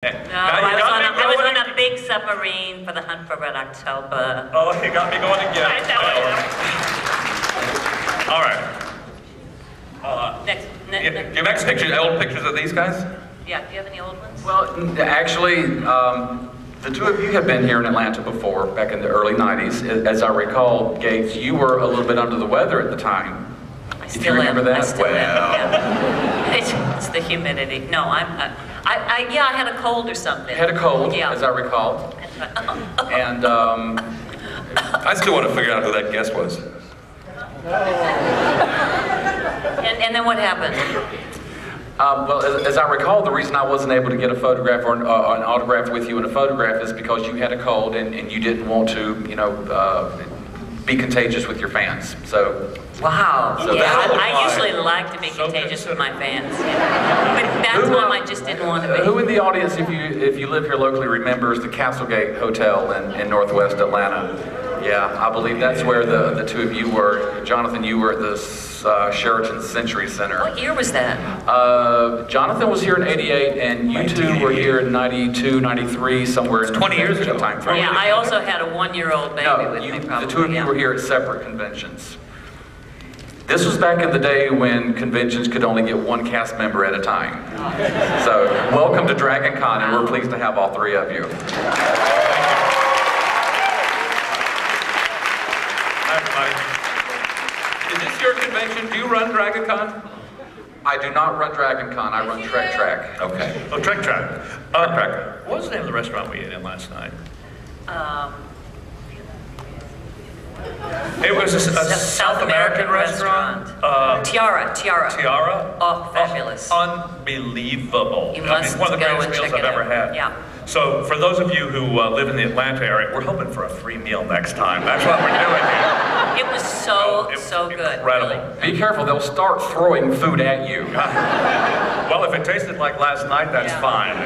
No, I was on a big submarine for the hunt for Red October. Oh, you got me going again. I know. All right. Next. Your next picture, old pictures of these guys? Yeah, do you have any old ones? Well, actually, the two of you have been here in Atlanta before, back in the early 90s. As I recall, Gates, you were a little bit under the weather at the time. I still remember that? I still am, yeah. It's the humidity. No, yeah, I had a cold or something. You had a cold, yeah. as I recall. And I still want to figure out who that guest was. And then what happened? Well, as I recall, the reason I wasn't able to get a photograph or an autograph with you in a photograph is because you had a cold and you didn't want to, be contagious with your fans. So. Wow. So yeah, I why. usually like to be contagious with my fans. Yeah. But that time I just didn't want to be. Who in the audience, if you live here locally, remembers the Castlegate Hotel in Northwest Atlanta? Yeah, I believe that's where the two of you were. Jonathan, you were at the Sheraton Century Center. What year was that? Jonathan was here in '88, and you two were here in '92, '93, somewhere in 20 years ago. Time frame. Yeah, I also had a 1-year-old baby with me, probably. The two of you were here at separate conventions. This was back in the day when conventions could only get one cast member at a time. So, welcome to DragonCon, and we're pleased to have all three of you. Is this your convention? Do you run DragonCon? I do not run DragonCon, I run Trek Track. Okay. Oh, Trek Track. What was the name of the restaurant we ate in last night? It was a South American restaurant. Tiara. Tiara? Oh, fabulous. Unbelievable. You must one of the go greatest and meals check I've it ever out. had. Yeah. So for those of you who live in the Atlanta area, we're hoping for a free meal next time. That's what we're doing here. It was so good. Incredible. Really. Be careful, they'll start throwing food at you. Well, if it tasted like last night, that's fine.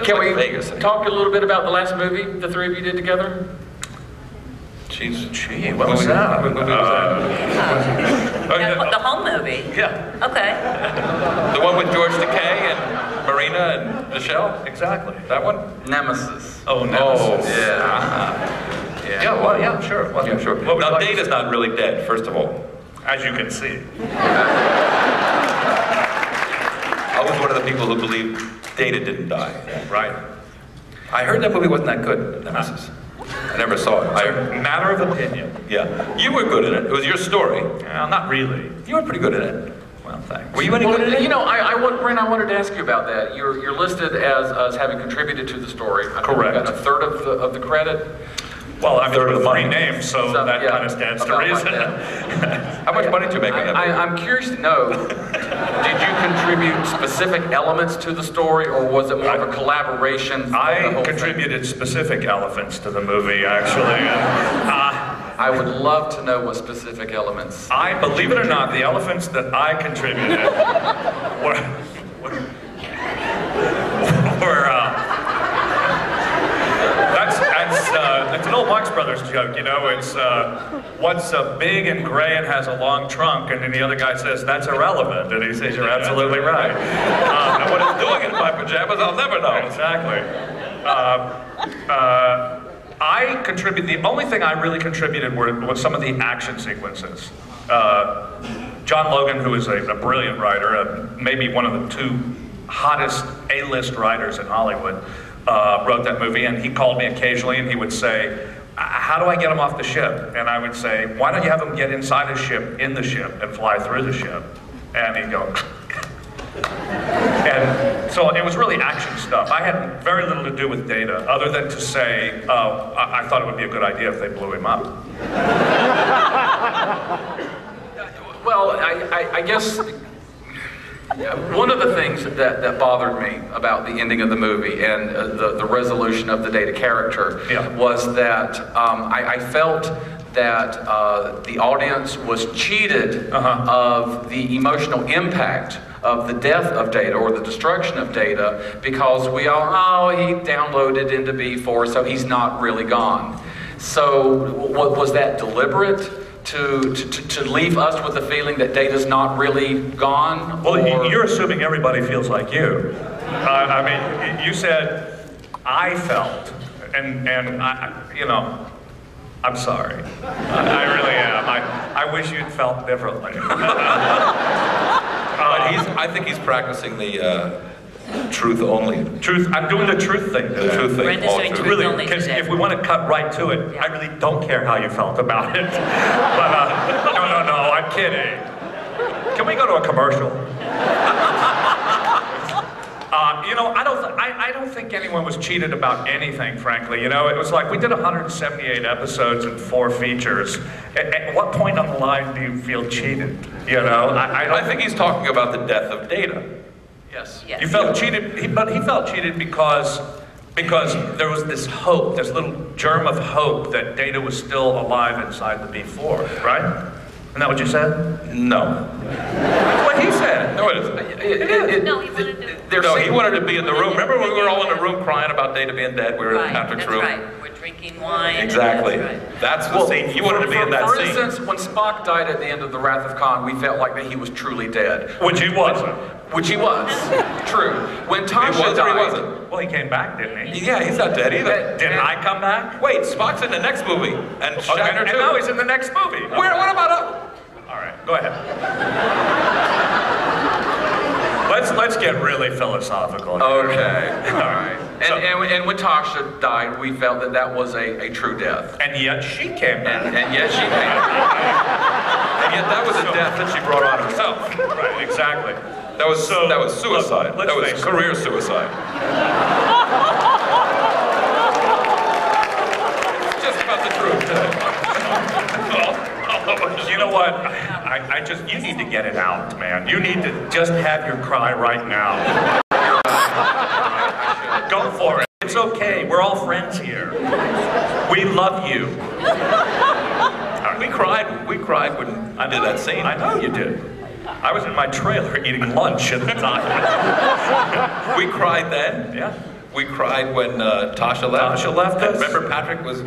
Can we talk a little bit about the last movie the three of you did together? Gee, what was that? What movie was that? The home movie? Yeah. Okay. The one with George Takei and Marina and Michelle? Exactly. That one? Nemesis. Oh, Nemesis. Oh, yeah. Yeah, well, yeah, sure. Well, yeah, sure. Now, Data's not really dead, first of all. As you can see. I was one of the people who believed Data didn't die. Right. I heard that movie wasn't that good, Nemesis. I never saw it. Matter of opinion. Yeah. You were good in it. It was your story. Not really. You were pretty good in it. Well, thanks. Were you any good in it? Brent, I wanted to ask you about that. You're listed as having contributed to the story. Correct. You've got a third of the credit. Well, I'm third of the money names, so that kind of stands to reason. How much money did you make on that? I'm curious to know, did you contribute specific elements to the story, or was it more of a collaboration? I contributed specific elements to the movie, actually. I would love to know what specific elements. Believe it or not, the elements that I contributed were that's an old Marx Brothers joke, It's what's big and gray and has a long trunk, and then the other guy says that's irrelevant, and he says you're absolutely right. And what it's doing in my pajamas, I'll never know. Exactly. The only thing I really contributed was some of the action sequences. John Logan, who is a brilliant writer, maybe one of the two hottest A-list writers in Hollywood, wrote that movie, and he called me occasionally and he would say, how do I get him off the ship? And I would say, why don't you have him get inside his ship, in the ship, and fly through the ship? And he'd go, and so it was really action stuff. I had very little to do with Data, other than to say, I thought it would be a good idea if they blew him up. Well, I guess one of the things that bothered me about the ending of the movie and the resolution of the Data character was that I felt that the audience was cheated of the emotional impact of the death of Data or the destruction of Data, because we all, he downloaded into B4, so he's not really gone. So was that deliberate to leave us with the feeling that Data's not really gone? Well, or... you're assuming everybody feels like you. I mean, you said, I felt, and I'm sorry. I really am. I wish you'd felt differently. I think he's practicing the truth only. Truth. I'm doing the truth thing. The truth thing. Brenda's doing truth Really, only because today. if we want to cut right to it, Yeah. I really don't care how you felt about it. But no, I'm kidding. Can we go to a commercial? I don't think anyone was cheated about anything, frankly. You know, it was like we did 178 episodes and 4 features. At what point on the line do you feel cheated? You know, I think he's talking about the death of Data. Yes. Yes. You felt cheated, but he felt cheated because there was this hope, this little germ of hope that Data was still alive inside the B4, right? Isn't that what you said? No. That's what he said. No, it isn't. No, he wanted to. No, he wanted to be in the room. Remember when we were all in the room crying about Data being dead? We were in Right, Patrick's that's room. right. We're drinking wine. Exactly. That's right. That's the scene. He wanted to be in that for scene. instance, when Spock died at the end of the Wrath of Khan, we felt like that he was truly dead. Which he wasn't. Which he was. True. When Tasha He was or died, he wasn't? Well, he came back, didn't he? Yeah, he's not dead either. Did I come back? Wait, Spock's in the next movie, and Shatner And too. now he's in the next movie. What about All right, go ahead. Let's get really philosophical. Okay. All right. So- And when Tasha died, we felt that that was a true death. And yet she came back. And yet she came. And yet that was a death that she brought on herself. Right, exactly. That was suicide. Look, let's that was face it. career suicide. Just about the truth. You know what? You need to get it out, man. You need to just have your cry right now. Go for it. It's okay. We're all friends here. We love you. We cried when I did that scene. I know you did. I was in my trailer eating lunch at the time. We cried then. Yeah. We cried when Tasha left. Tasha left us. Remember Patrick was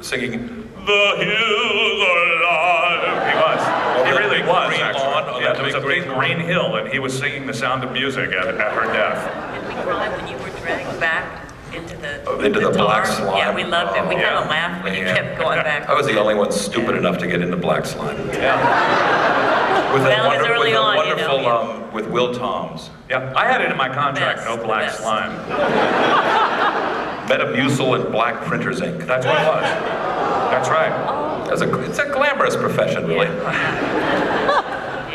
singing, The hills are alive. He was. He really was, green actually. lawn on Yeah, that there was a big big green hill, and he was singing The Sound of Music at her death. Did we cry when you were dragged back into the Into the black tar? slime. Yeah, we loved it. We Yeah. kind of laughed when you Man. kept going back. I was the only one stupid enough to get into black slime. Yeah. With Well, it was early on, you know, wonderful, yeah. with Will Toms. Yeah. I had it in my contract, Best, no black best. slime. Metamucil and black printer's ink. That's what it was. That's right. It's a glamorous profession, really.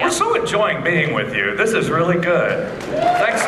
We're so enjoying being with you. This is really good. Thanks.